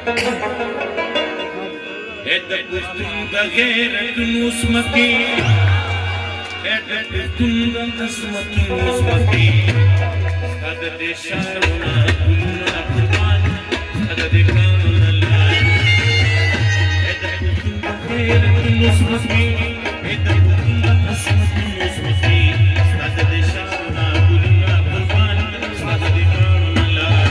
د پښتون د غیرت نوسمتي د پښتون د عصمت نوسمتي ستاد د شارونه ګلونه قربان ستاد د کانونه لای د پښتون د غیرت نوسمتي د پښتون د عصمت نوسمتي ستاد د شارونه ګلونه قربان ستاد د کانونه لای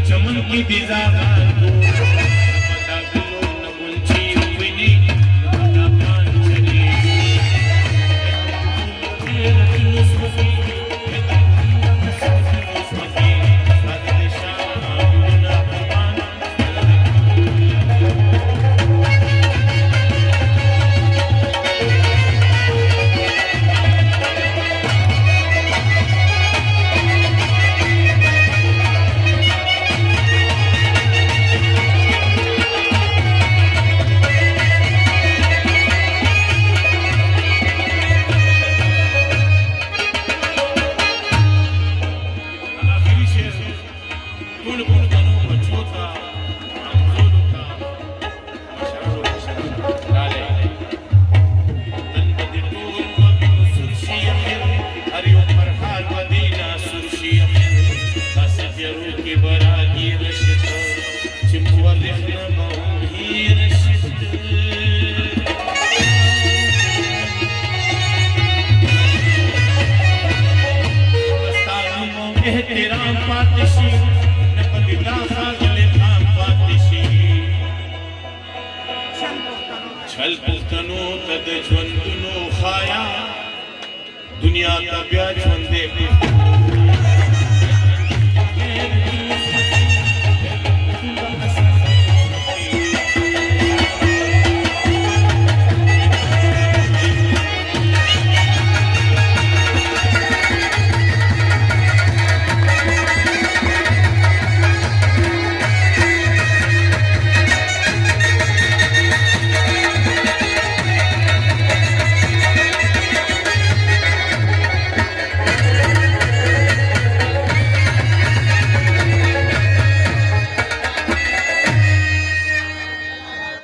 चमन की दिजागा तो पता गलो न बुंची विनी पता पांचरी नुस्मती नुस्मती सादे शाह गुना कुर्बान एहतराम पातिशी न पतिता खागले खाम पातिशी छल पुस्तनो तद ज्वंदनो खाया दुनिया तब्या ज्वंदे